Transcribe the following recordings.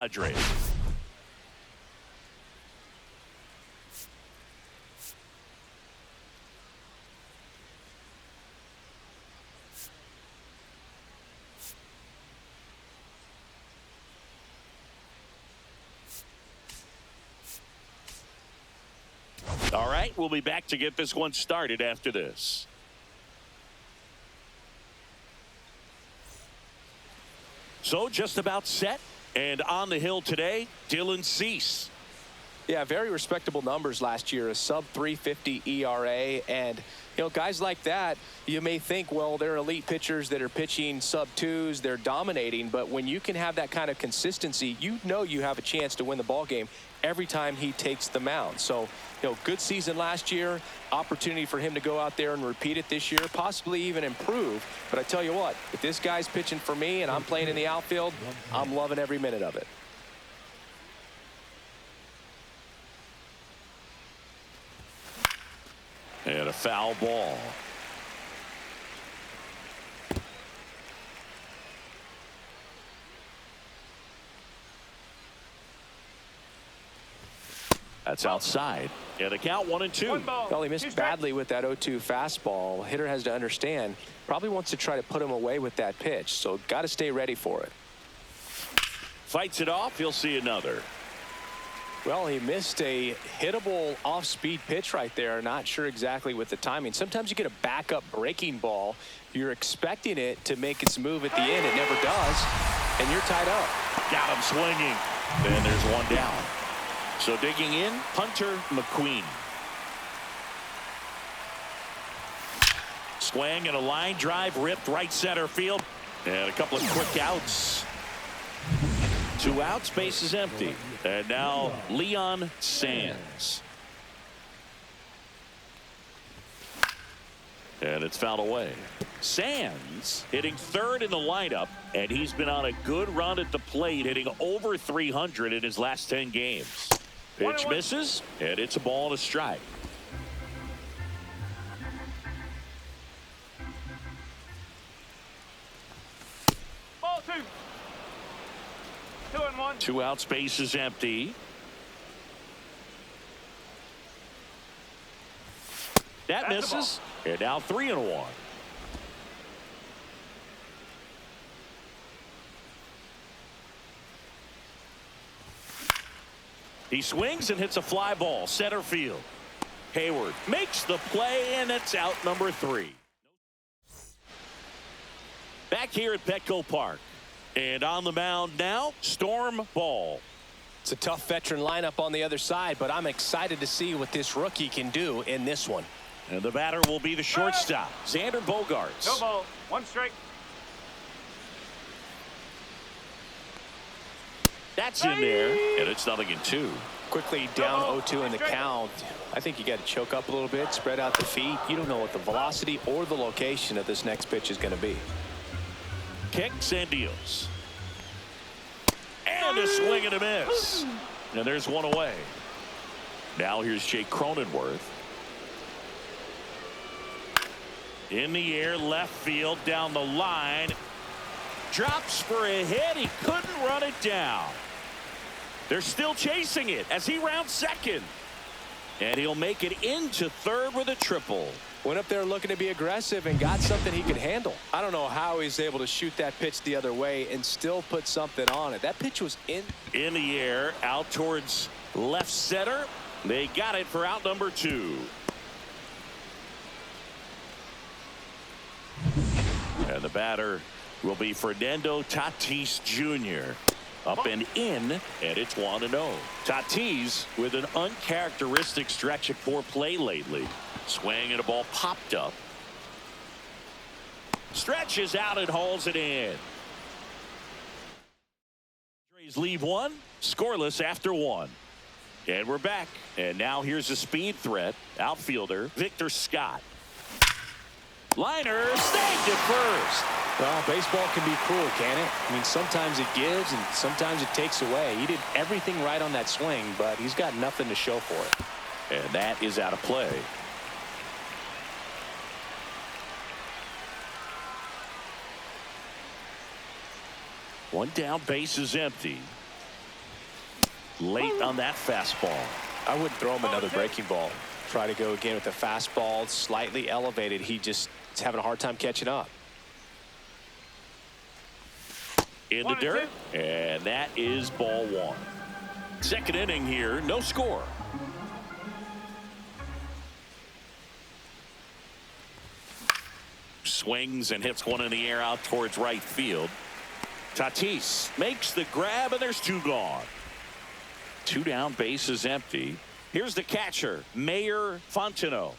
Padres. All right, we'll be back to get this one started after this. So just about set and on the hill today, Dylan Cease. Yeah, very respectable numbers last year, a sub 350 ERA. And, guys like that, you may think, well, they're elite pitchers that are pitching sub twos, they're dominating. But when you can have that kind of consistency, you have a chance to win the ball game every time he takes the mound. So, good season last year, opportunity for him to go out there and repeat it this year, possibly even improve. But I tell you what, if this guy's pitching for me and I'm playing in the outfield, I'm loving every minute of it. And a foul ball. That's outside. And the count 1-2. Well, he missed badly with that 0-2 fastball. Hitter has to understand, probably wants to try to put him away with that pitch. So got to stay ready for it. Fights it off. He'll see another. Well, he missed a hittable off-speed pitch right there. Not sure exactly with the timing. Sometimes you get a backup breaking ball. You're expecting it to make its move at the end. It never does. And you're tied up. Got him swinging. And there's one down. So digging in, Hunter McQueen. Swing and a line drive ripped right center field. And a couple of quick outs. 2 outs, base is empty. And now Leon Sands. And it's fouled away. Sands hitting third in the lineup, and he's been on a good run at the plate, hitting over 300 in his last 10 games. Pitch misses, and it's a ball and a strike. Ball 2. 2-1. 2 outs, base is empty. That misses, and now 3-1. He swings and hits a fly ball center field. Hayward makes the play, and it's out number 3. Back here at Petco Park, and on the mound now, Storm Ball. It's a tough veteran lineup on the other side, but I'm excited to see what this rookie can do in this one. And the batter will be the shortstop, Xander Bogaerts. No ball, 1 strike. That's in there, and it's 0-2. Quickly down 0-2 in the count. I think you got to choke up a little bit, spread out the feet. You don't know what the velocity or the location of this next pitch is going to be. Kicks and deals. And a swing and a miss. And there's one away. Now here's Jake Cronenworth. In the air, left field, down the line. Drops for a hit. He couldn't run it down. They're still chasing it as he rounds second. And he'll make it into third with a triple. Went up there looking to be aggressive and got something he could handle. I don't know how he's able to shoot that pitch the other way and still put something on it. That pitch was in the air, out towards left center. They got it for out number 2. And the batter will be Fernando Tatis Jr. Up and in, and it's 1-0. Tatis with an uncharacteristic stretch of poor play lately. Swing and a ball popped up. Stretches out and hauls it in. Padres leave 1, scoreless after 1. And we're back. And now here's a speed threat. Outfielder Victor Scott. Liner snagged at first. Well, baseball can be cruel, can it? I mean, sometimes it gives and sometimes it takes away. He did everything right on that swing, but he's got nothing to show for it. And that is out of play. One down, base is empty. late on that fastball. I wouldn't throw him another breaking ball. Try to go again with the fastball, slightly elevated. He just is having a hard time catching up. In the dirt, and that is ball one. Second inning here, no score. Swings and hits one in the air out towards right field. Tatis makes the grab, and there's two gone. Two down, bases empty. Here's the catcher, Mayor Fontenot.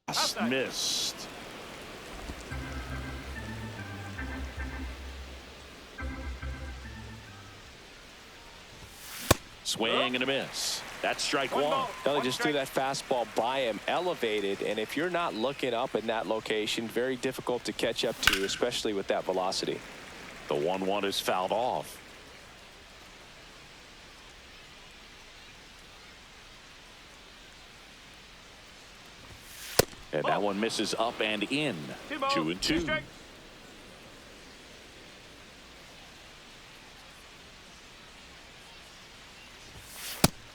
Just missed. Swing and a miss. That's strike one. They just threw that fastball by him, elevated, and if you're not looking up in that location, very difficult to catch up to, especially with that velocity. The 1-1 is fouled off. And that one misses up and in. 2-2.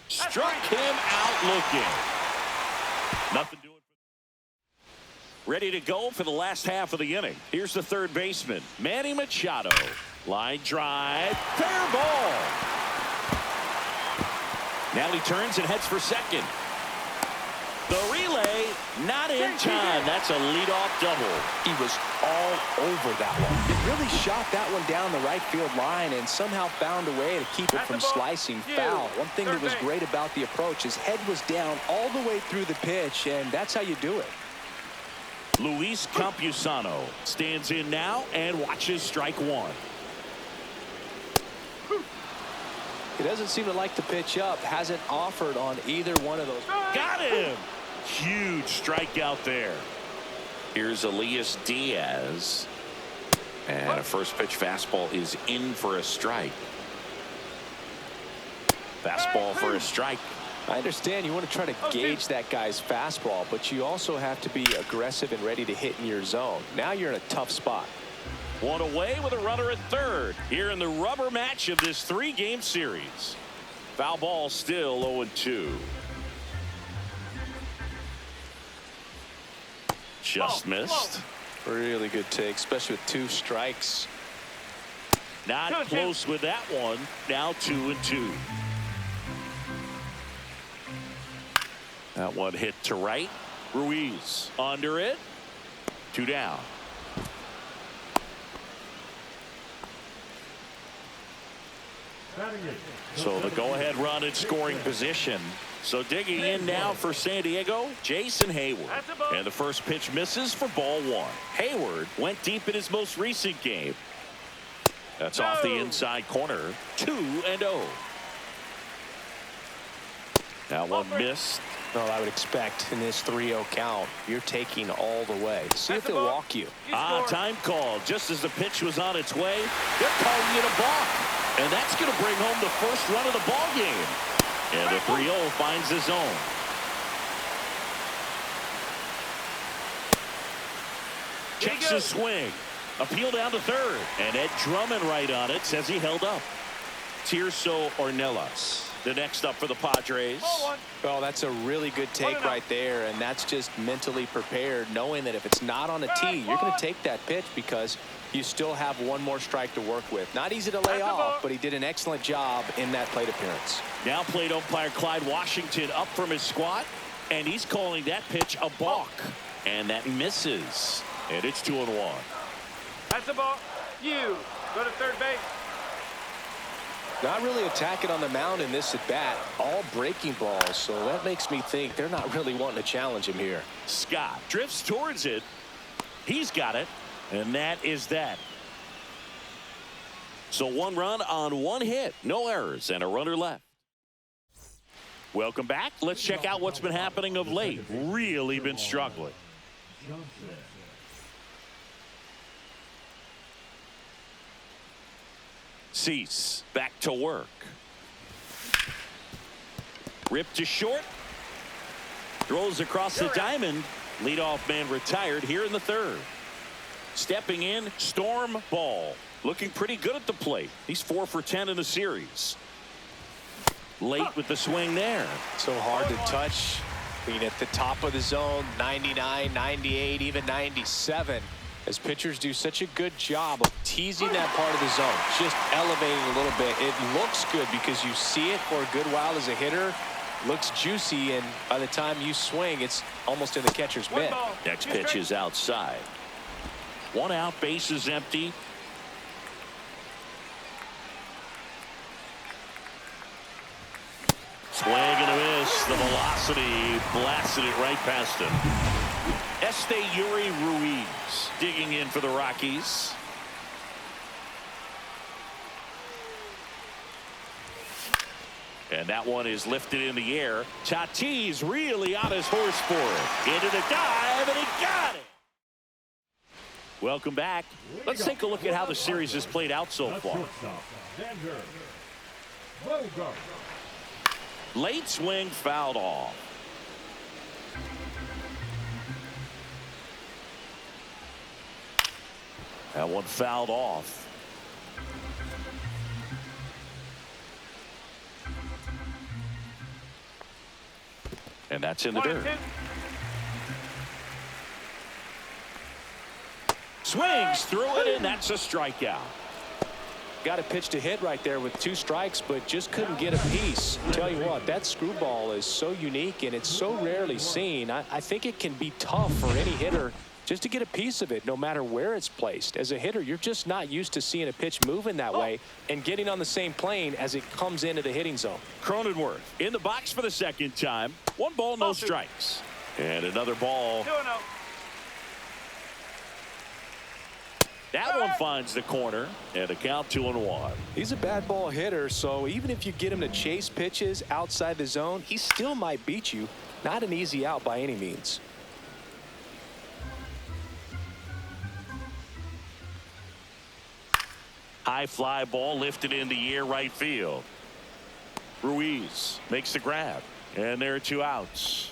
Struck him out looking. Nothing doing. Ready to go for the last half of the inning. Here's the third baseman, Manny Machado. Line drive, fair ball. Now he turns and heads for second. The relay, not in time. That's a leadoff double. He was all over that one. He really shot that one down the right field line and somehow found a way to keep it from slicing foul. One thing that was great about the approach, his head was down all the way through the pitch, and that's how you do it. Luis Campusano stands in now and watches strike one. He doesn't seem to like to pitch up. Hasn't offered on either one of those. Got him. Huge strikeout there. Here's Elias Diaz. And a first pitch fastball is in for a strike. Fastball for a strike. I understand you want to try to gauge that guy's fastball, but you also have to be aggressive and ready to hit in your zone. Now you're in a tough spot. One away with a runner at third here in the rubber match of this three-game series. Foul ball still 0-2. Just missed. Really good take, especially with two strikes. Not close with that one. Now 2-2. That one hit to right. Ruiz under it. Two down. So the go-ahead run in scoring position. So digging in now for San Diego, Jason Hayward. And the first pitch misses for ball one. Hayward went deep in his most recent game. That's off the inside corner. 2-0. Now one missed. Well, I would expect in this 3-0 count, you're taking all the way. See if they'll walk you. Time called. Just as the pitch was on its way, they're calling it a balk. And that's going to bring home the first run of the ball game. And the 3-0 finds the zone. Checks his swing. Appeal down to third. And Ed Drummond right on it says he held up. Tirso Ornelas, the next up for the Padres. Well, that's a really good take right there, and that's just mentally prepared, knowing that if it's not on a tee, you're going to take that pitch because you still have one more strike to work with. Not easy to lay off, but he did an excellent job in that plate appearance. Now plate umpire Clyde Washington up from his squat, and he's calling that pitch a balk. And that misses. And it's 2-1. That's a ball. You go to third base. Not really attacking on the mound in this at bat. All breaking balls, so that makes me think they're not really wanting to challenge him here. Scott drifts towards it. He's got it. And that is that. So one run on one hit. No errors and a runner left. Welcome back. Let's check out what's been happening of late. Really been struggling. Cease back to work. Ripped to short. Throws across the diamond. Leadoff man retired here in the third. Stepping in, Storm Ball. Looking pretty good at the plate. He's 4 for 10 in the series. Late with the swing there. So hard to touch. Being at the top of the zone, 99, 98, even 97. As pitchers do such a good job of teasing that part of the zone, just elevating a little bit. It looks good because you see it for a good while as a hitter. Looks juicy, and by the time you swing, it's almost in the catcher's mitt. Next pitch is outside. 1 out, base is empty. Swing and a miss. The velocity blasted it right past him. Yuri Ruiz digging in for the Rockies. And that one is lifted in the air. Tatis really on his horse for it. Into the dive, and he got it. Welcome back. Let's take a look at how the series has played out so far. Late swing fouled off. That one fouled off. And that's in the dirt. Swings through it, and that's a strikeout. Got a pitch to hit right there with 2 strikes, but just couldn't get a piece. Tell you what, that screwball is so unique, and it's so rarely seen. I think it can be tough for any hitter just to get a piece of it, no matter where it's placed. As a hitter, you're just not used to seeing a pitch moving that way and getting on the same plane as it comes into the hitting zone. Cronenworth in the box for the second time. 1 ball, no strikes. And another ball. 2-0. That one finds the corner, and a count 2-1. He's a bad ball hitter, so even if you get him to chase pitches outside the zone, he still might beat you. Not an easy out by any means. High fly ball lifted in the air right field. Ruiz makes the grab, and there are 2 outs.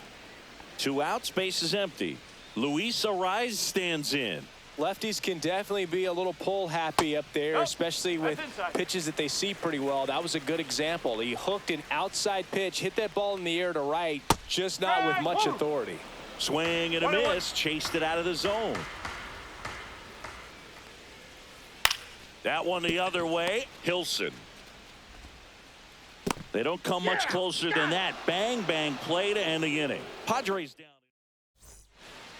2 outs, base is empty. Luis Ariz stands in. Lefties can definitely be a little pull happy up there, especially with pitches that they see pretty well. That was a good example. He hooked an outside pitch, hit that ball in the air to right, just not with much authority. Swing and a miss, chased it out of the zone. That one the other way. Hilson. They don't come much closer than that. Bang, bang play to end the inning. Padres down.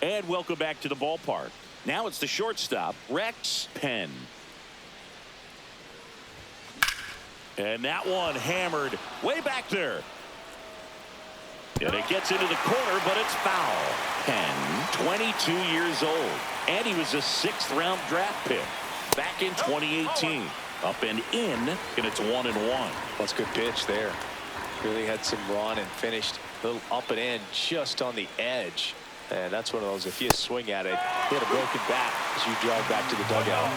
And welcome back to the ballpark. Now it's the shortstop, Rex Penn. And that one hammered way back there. And it gets into the corner, but it's foul. Penn, 22 years old. And he was a 6th-round draft pick back in 2018. Up and in, and it's 1-1. That's a good pitch there. Really had some run and finished a little up and in just on the edge. And that's one of those, if you swing at it, hit a broken bat as you drive back to the dugout.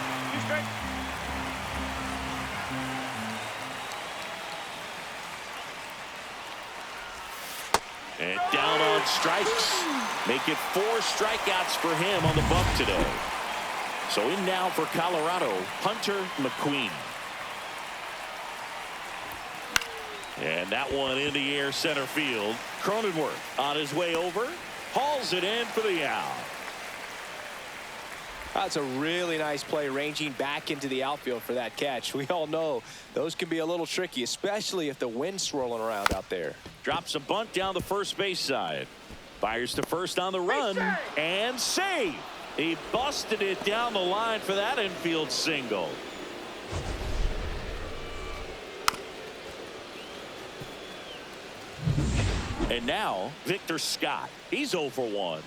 And down on strikes. Make it 4 strikeouts for him on the bump today. So in now for Colorado, Hunter McQueen. And that one in the air center field. Cronenworth on his way over. Hauls it in for the out. That's a really nice play, ranging back into the outfield for that catch. We all know those can be a little tricky, especially if the wind's swirling around out there. Drops a bunt down the first base side. Fires to first on the run. And save. He busted it down the line for that infield single. And now Victor Scott. He's 0 for 1.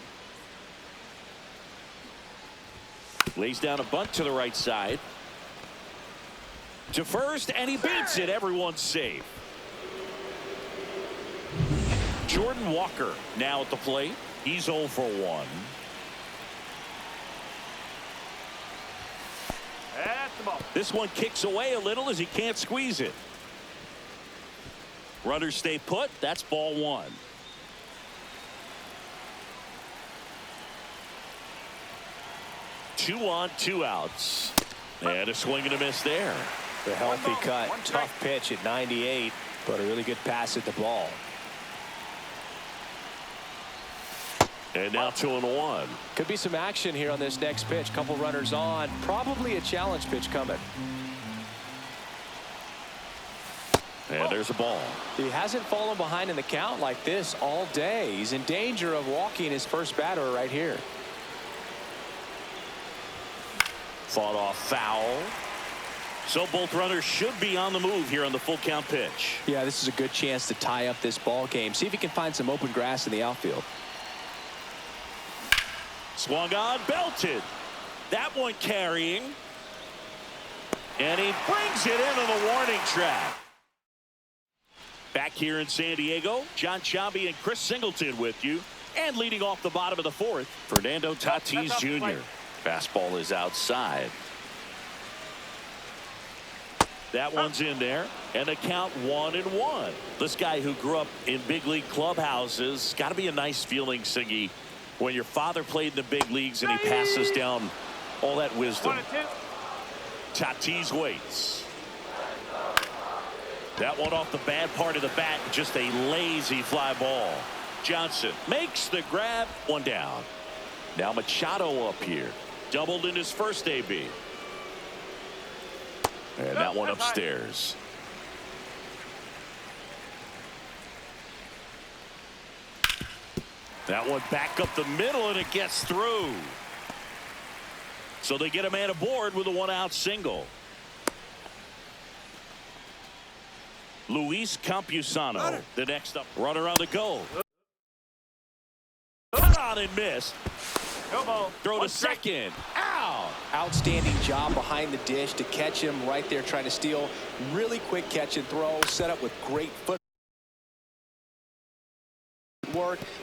Lays down a bunt to the right side. To first, and he beats it. Everyone's safe. Jordan Walker now at the plate. He's 0 for 1. That's the ball. This one kicks away a little as he can't squeeze it. Runners stay put. That's ball one. Two on, two outs. And a swing and a miss there. The healthy cut. Tough pitch at 98, but a really good pass at the ball. And now 2-1. Could be some action here on this next pitch. Couple runners on. Probably a challenge pitch coming. And there's a ball. He hasn't fallen behind in the count like this all day. He's in danger of walking his first batter right here. Fought off foul. So both runners should be on the move here on the full count pitch. Yeah, this is a good chance to tie up this ball game. See if he can find some open grass in the outfield. Swung on, belted. That one carrying. And he brings it into the warning track. Back here in San Diego, John Chambi and Chris Singleton with you. And leading off the bottom of the fourth, Fernando Tatis Jr. Fastball is outside. That one's in there, and a count 1-1. This guy who grew up in big league clubhouses, got to be a nice feeling, Siggy, when your father played in the big leagues and he passes down all that wisdom. Tatis waits. That one off the bad part of the bat, just a lazy fly ball. Johnson makes the grab, one down. Now Machado up here, doubled in his first AB. And that one upstairs. That one back up the middle, and it gets through. So they get a man aboard with a one-out single. Luis Campusano, the next up. Runner on the goal. Put on and missed. Throw to second. Out. Outstanding job behind the dish to catch him right there trying to steal. Really quick catch and throw, set up with great footwork.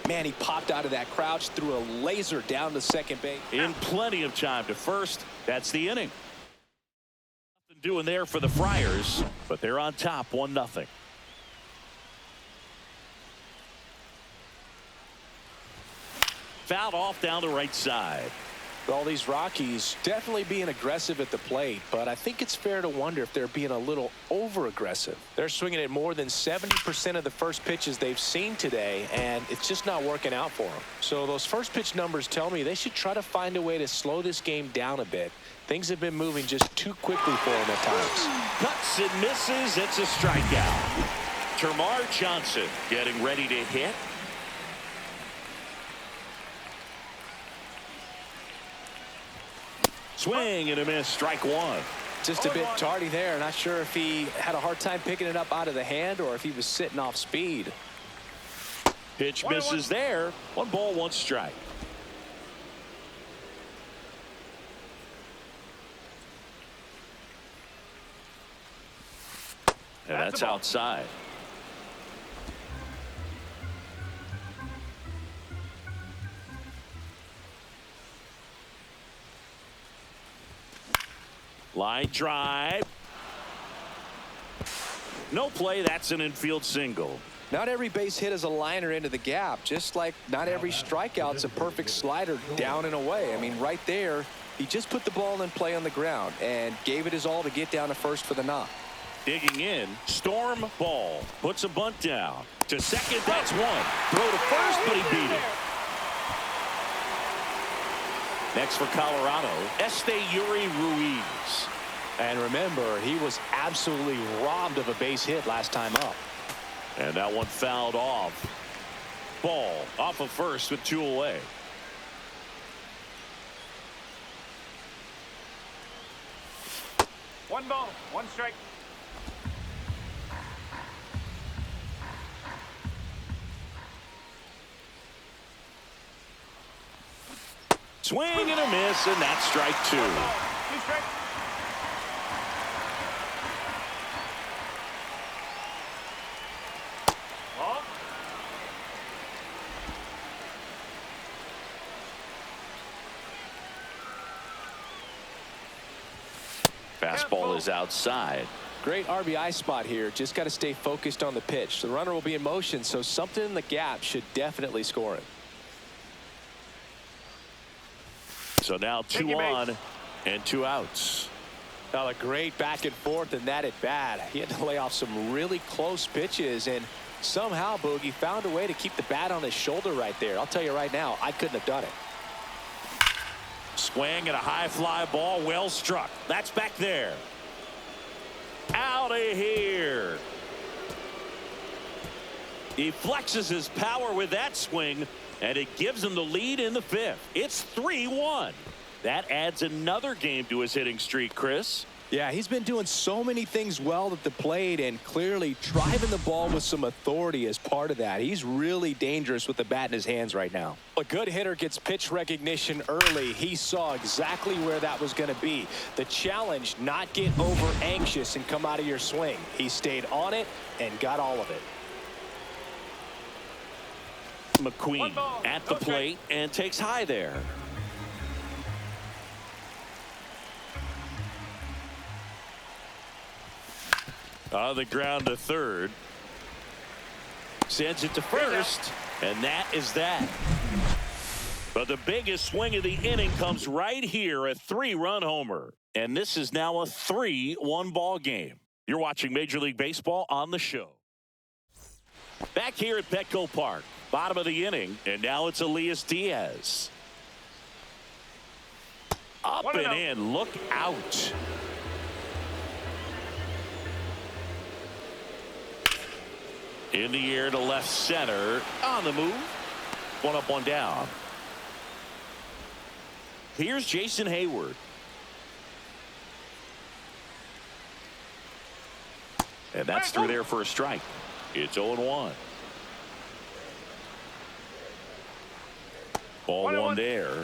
Man, he popped out of that crouch, threw a laser down to second base. In plenty of time to first. That's the inning. Nothing doing there for the Friars, but they're on top 1-0. Fouled off down the right side. Well, these Rockies definitely being aggressive at the plate, but I think it's fair to wonder if they're being a little over-aggressive. They're swinging at more than 70% of the first pitches they've seen today, and it's just not working out for them. So those first pitch numbers tell me they should try to find a way to slow this game down a bit. Things have been moving just too quickly for them at times. Cuts and misses. It's a strikeout. Termarr Johnson getting ready to hit. Swing and a miss, strike one. Just a bit tardy there. Not sure if he had a hard time picking it up out of the hand or if he was sitting off speed. Pitch misses there. 1 ball, 1 strike. And that's outside. Line drive. No play. That's an infield single. Not every base hit is a liner into the gap, just like not every strikeout's a perfect slider down and away. I mean, right there, he just put the ball in play on the ground and gave it his all to get down to first for the knock. Digging in, Storm ball, puts a bunt down. To second, that's one. Throw to first, but he beat it. Next for Colorado, Esteury Ruiz. And remember, he was absolutely robbed of a base hit last time up. And that one fouled off. Ball off of first with 2 away. One ball, 1 strike. Swing and a miss, and that's strike 2. 2 strikes. Ball. fastball is outside. Great RBI spot here. Just got to stay focused on the pitch. The runner will be in motion, so something in the gap should definitely score it. So now 2 on and 2 outs. Now a great back and forth in that at bat. He had to lay off some really close pitches, and somehow Boogie found a way to keep the bat on his shoulder right there. I'll tell you right now, I couldn't have done it. Swing and a high fly ball, well struck. That's back there. Out of here. He flexes his power with that swing, and it gives him the lead in the 5th. It's 3-1. That adds another game to his hitting streak, Chris. Yeah, he's been doing so many things well at the plate, and clearly driving the ball with some authority as part of that. He's really dangerous with the bat in his hands right now. A good hitter gets pitch recognition early. He saw exactly where that was going to be. The challenge, not get over anxious and come out of your swing. He stayed on it and got all of it. McQueen at the plate and takes high there. On the ground to third. Sends it to first, and that is that. But the biggest swing of the inning comes right here, a 3-run homer. And this is now a 3-1 ball game. You're watching Major League Baseball on the show. Back here at Petco Park, bottom of the inning, and now it's Elias Diaz. Up and in, look out. In the air to left center. On the move. 1 up, 1 down. Here's Jason Hayward. And that's through there for a strike. It's 0-1. Ball 1 there.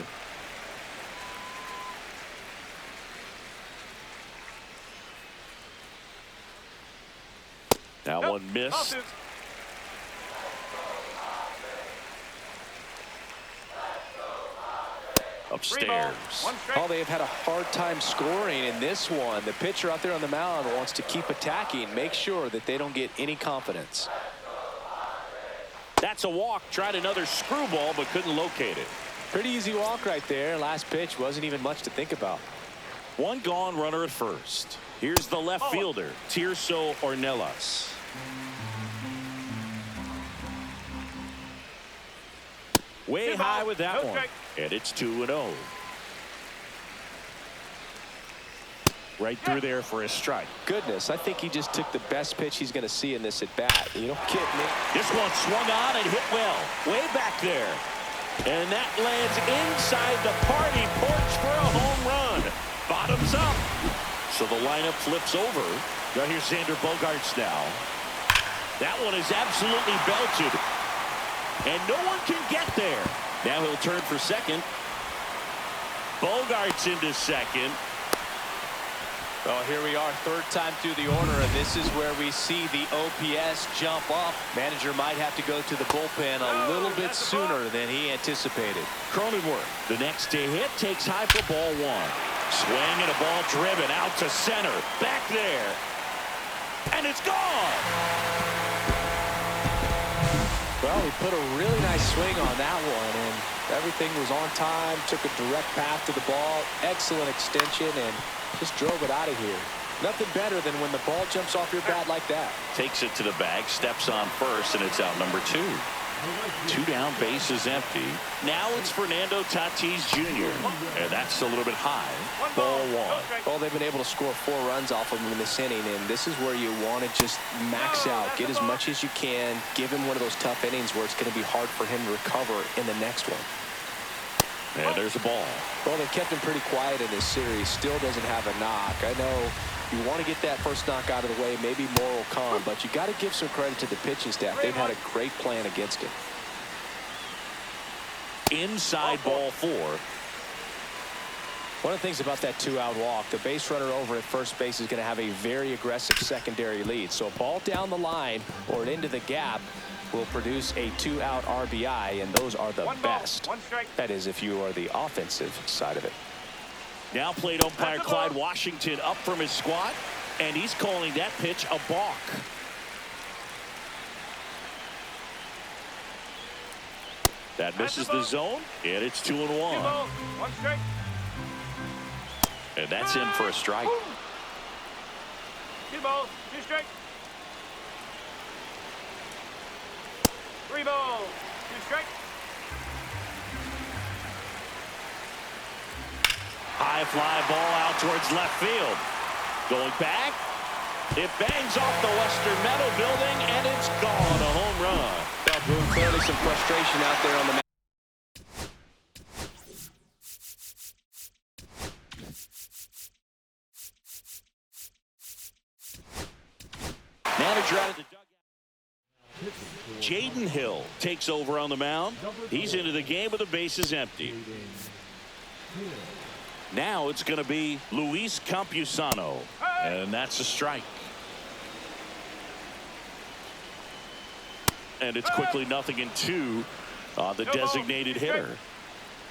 That one missed. Upstairs. Oh, they've had a hard time scoring in this one. The pitcher out there on the mound wants to keep attacking, make sure that they don't get any confidence. That's a walk. Tried another screwball but couldn't locate it. Pretty easy walk right there. Last pitch wasn't even much to think about. 1 gone, runner at first. Here's the left fielder, Tirso Ornelas. Way high with that one. And it's 2-0. Right through there for a strike. Goodness, I think he just took the best pitch he's going to see in this at bat. You don't kid me. This one swung on and hit well. Way back there. And that lands inside the party porch for a home run. Bottoms up. So the lineup flips over. Now here's Xander Bogaerts now. That one is absolutely belted. And no one can get there. Now he'll turn for second. Bogaerts into second. Well, here we are, 3rd time through the order, and this is where we see the OPS jump up. Manager might have to go to the bullpen a little bit sooner than he anticipated. Cronenworth, the next to hit, takes high for ball 1. Swing and a ball driven out to center. Back there. And it's gone. Well, he put a really nice swing on that one, and everything was on time, took a direct path to the ball, excellent extension, and just drove it out of here. Nothing better than when the ball jumps off your bat like that. Takes it to the bag, steps on first, and it's out number 2. 2 down, base is empty. Now it's Fernando Tatis Jr., and that's a little bit high. Ball 1. Well, they've been able to score 4 runs off of him in this inning, and this is where you want to just max out, get as much as you can, give him one of those tough innings where it's going to be hard for him to recover in the next one. And there's a ball. Well, they've kept him pretty quiet in this series. Still doesn't have a knock. I know you want to get that first knock out of the way. Maybe more will come, but you got to give some credit to the pitching staff. They've had a great plan against him. Inside ball 4. One of the things about that 2-out walk, the base runner over at first base is going to have a very aggressive secondary lead. So a ball down the line or into the gap will produce a 2-out RBI, and those are the best. That is, if you are the offensive side of it. Now plate umpire Clyde Washington up from his squat, and he's calling that pitch a balk. That misses the zone, and it's 2-1. 1 strike. And that's in for a strike. 2 balls, 2 strike. 3 balls, 2 strike. High fly ball out towards left field. Going back. It bangs off the Western Metal building, and it's gone. A home run. Clearly some frustration out there on the mound. Manager out of the dugout. Jaden Hill takes over on the mound. He's into the game with the bases empty. Now it's going to be Luis Campusano, and that's a strike. And it's quickly 0-2 on the designated hitter.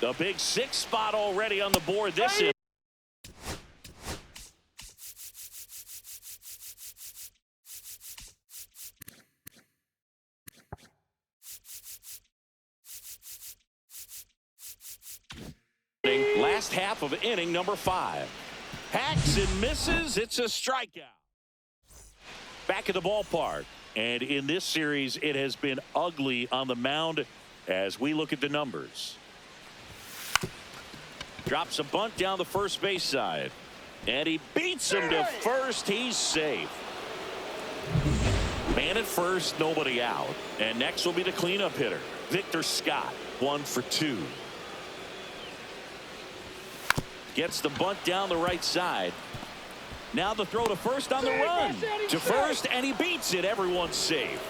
The big 6 spot already on the board this inning. Last half of inning number 5. Hacks and misses. It's a strikeout. Back at the ballpark. And in this series, it has been ugly on the mound as we look at the numbers. Drops a bunt down the first base side. And he beats him to first. He's safe. Man at first, nobody out. And next will be the cleanup hitter, Victor Scott, 1 for 2. Gets the bunt down the right side. Now the throw to first on the run. To first, and he beats it. Everyone's safe.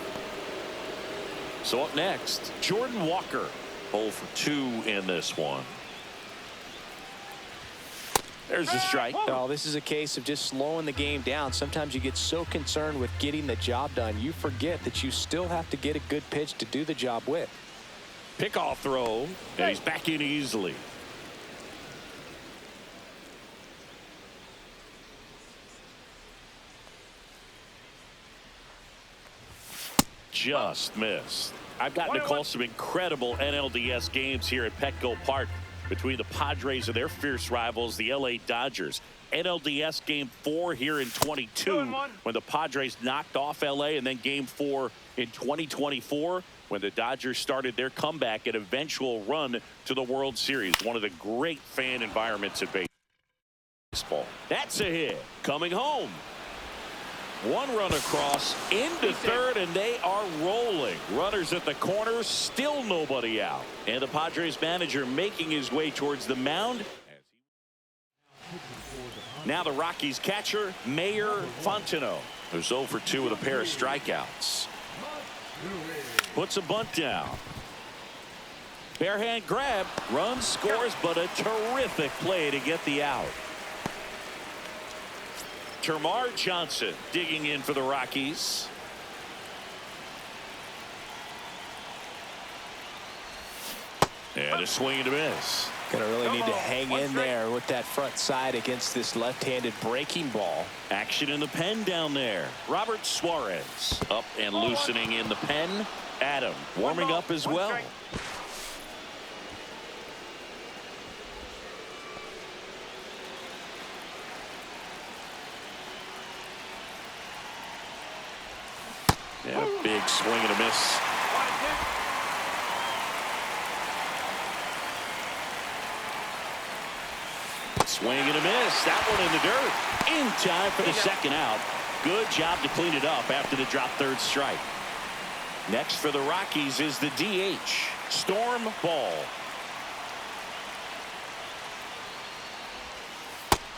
So up next, Jordan Walker, 0 for 2 in this one. There's the strike. Oh, this is a case of just slowing the game down. Sometimes you get so concerned with getting the job done, you forget that you still have to get a good pitch to do the job with. Pickoff throw, and he's back in easily. Just missed. I've gotten to call some incredible NLDS games here at Petco Park between the Padres and their fierce rivals, the LA Dodgers. NLDS Game 4 here in 22 when the Padres knocked off LA, and then Game 4 in 2024 when the Dodgers started their comeback and eventual run to the World Series. One of the great fan environments in baseball. That's a hit. Coming home. 1 run across into third, and they are rolling. Runners at the corner, still nobody out. And the Padres manager making his way towards the mound. Now the Rockies catcher, Mayor Fontenot, who's 0 for 2 with a pair of strikeouts. Puts a bunt down. Bare hand grab, runs, scores, but a terrific play to get the out. Termarr Johnson digging in for the Rockies. And a swing and a miss. Gonna really need to hang in there with that front side against this left-handed breaking ball. Action in the pen down there. Robert Suarez up and loosening in the pen. Adam warming up as well. And a big swing and a miss. Swing and a miss. That one in the dirt. In time for the second out. Good job to clean it up after the drop third strike. Next for the Rockies is the DH, Storm Ball.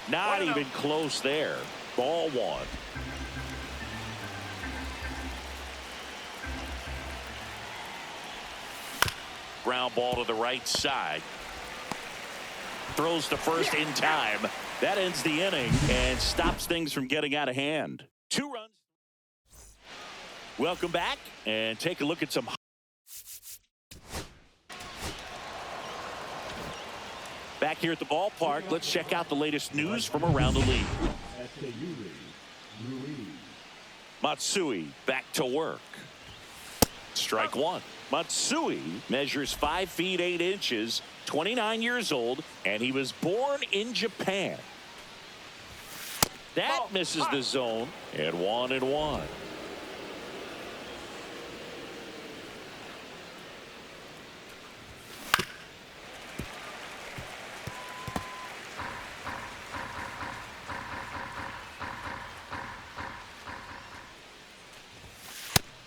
Not even close there. Ball 1. Ground ball to the right side. Throws to first in time. That ends the inning and stops things from getting out of hand. 2 runs. Welcome back and take a look at some. Back back here at the ballpark. Let's check out the latest news from around the league. Matsui back to work. Strike one. Matsui measures 5 feet 8 inches, 29 years old, and he was born in Japan. That misses the zone, and 1-1.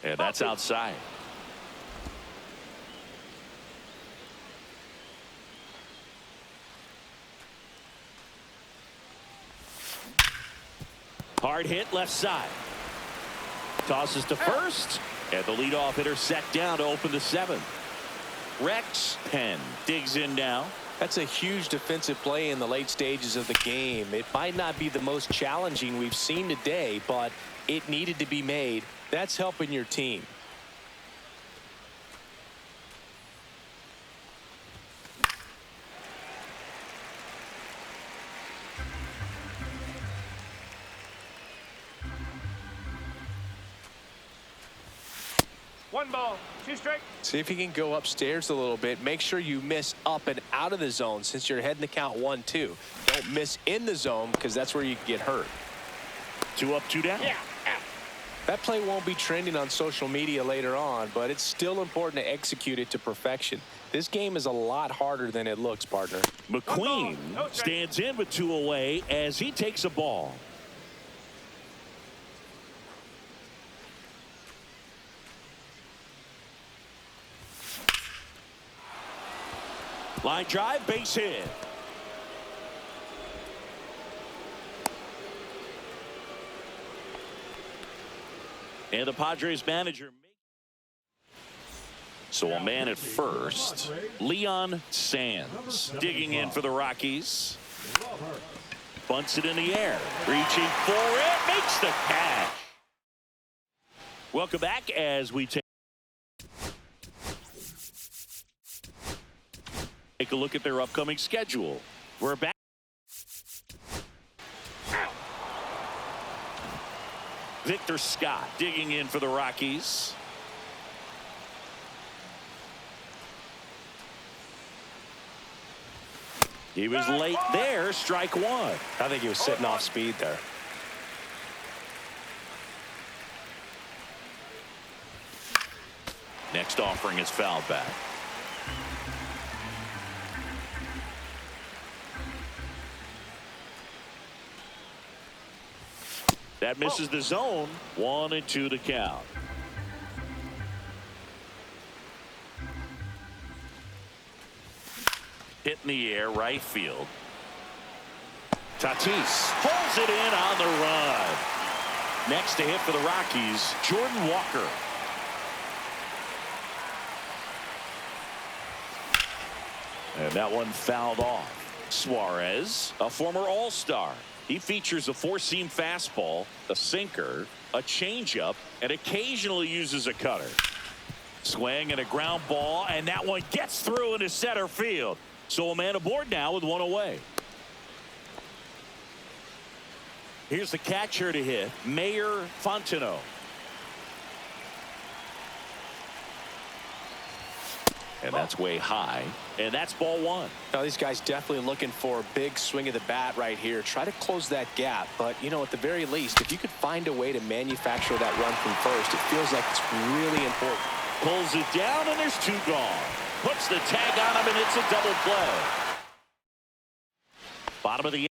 And that's outside. Hard hit left side. Tosses to first. And the leadoff hitter set down to open the 7th. Rex Penn digs in now. That's a huge defensive play in the late stages of the game. It might not be the most challenging we've seen today, but it needed to be made. That's helping your team. One ball, 2 strikes. See if you can go upstairs a little bit. Make sure you miss up and out of the zone since you're heading to count 1-2. Don't miss in the zone because that's where you can get hurt. 2 up, 2 down. Yeah. That play won't be trending on social media later on, but it's still important to execute it to perfection. This game is a lot harder than it looks, partner. McQueen stands in with 2 away as he takes a ball. Line drive, base hit. And the Padres manager. So a man at first. Leon Sands digging in for the Rockies. Bunts it in the air. Reaching for it. Makes the catch. Welcome back as we take a look at their upcoming schedule. We're back. Victor Scott digging in for the Rockies. He was late there. Strike one. I think he was sitting off speed there. Next offering is fouled back. That misses the zone. 1-2 to count. Hit in the air, right field. Tatis pulls it in on the run. Next to hit for the Rockies, Jordan Walker. And that one fouled off. Suarez, a former All-Star. He features a 4-seam fastball, a sinker, a changeup, and occasionally uses a cutter. Swing and a ground ball, and that one gets through into center field. So a man aboard now with 1 away. Here's the catcher to hit, Mayor Fontenot. And that's way high. And that's ball 1. Now, these guys definitely looking for a big swing of the bat right here. Try to close that gap. But, you know, at the very least, if you could find a way to manufacture that run from first, it feels like it's really important. Pulls it down, and there's 2 gone. Puts the tag on him, and it's a double play. Bottom of the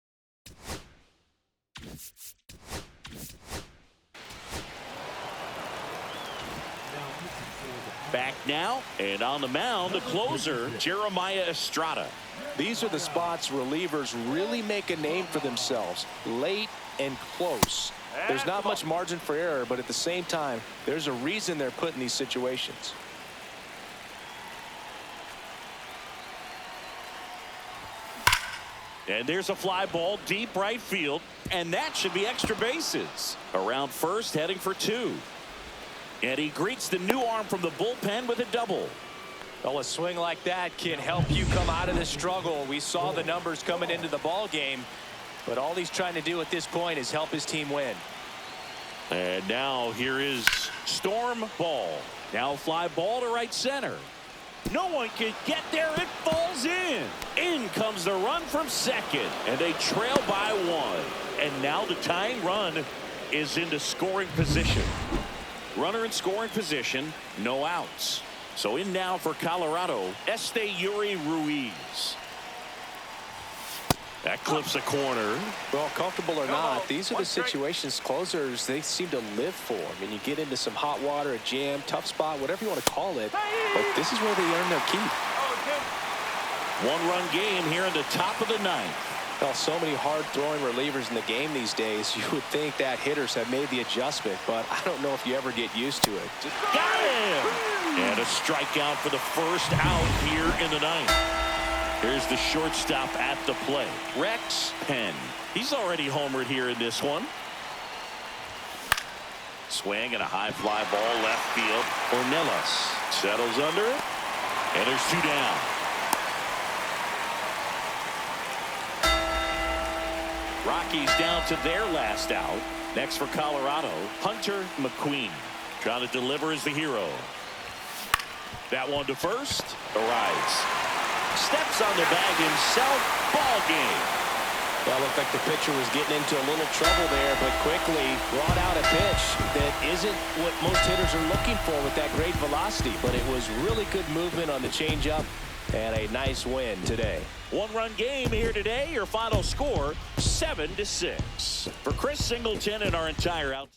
back now, and on the mound, the closer, Jeremiah Estrada. These are the spots relievers really make a name for themselves, late and close. There's not much margin for error, but at the same time, there's a reason they're put in these situations. And there's a fly ball deep right field, and that should be extra bases. Around first, heading for 2. And he greets the new arm from the bullpen with a double. Well, a swing like that can help you come out of the struggle. We saw the numbers coming into the ball game, but all he's trying to do at this point is help his team win. And now here is Storm Ball. Now fly ball to right center. No one can get there. It falls in. In comes the run from second, and they trail by 1. And now the tying run is into scoring position. Runner in scoring position, no outs. So in now for Colorado, Yuri Ruiz. That clips a corner. Well, comfortable or not, these are the situations closers they seem to live for. I mean, you get into some hot water, a jam, tough spot, whatever you want to call it, but this is where they earn their keep. One-run game here in the top of the 9th. Well, so many hard-throwing relievers in the game these days, you would think that hitters have made the adjustment, but I don't know if you ever get used to it. Got him! And a strikeout for the first out here in the 9th. Here's the shortstop at the plate, Rex Penn. He's already homered here in this one. Swing and a high fly ball left field. Ornelas settles under it, and there's 2 down. Rockies down to their last out. Next for Colorado, Hunter McQueen. Trying to deliver as the hero. That one to first. Arrives. Steps on the bag himself. Ball game. Well, looked like the pitcher was getting into a little trouble there, but quickly brought out a pitch that isn't what most hitters are looking for with that great velocity, but it was really good movement on the changeup and a nice win today. One-run game here today. Your final score, 7-6. For Chris Singleton and our entire out.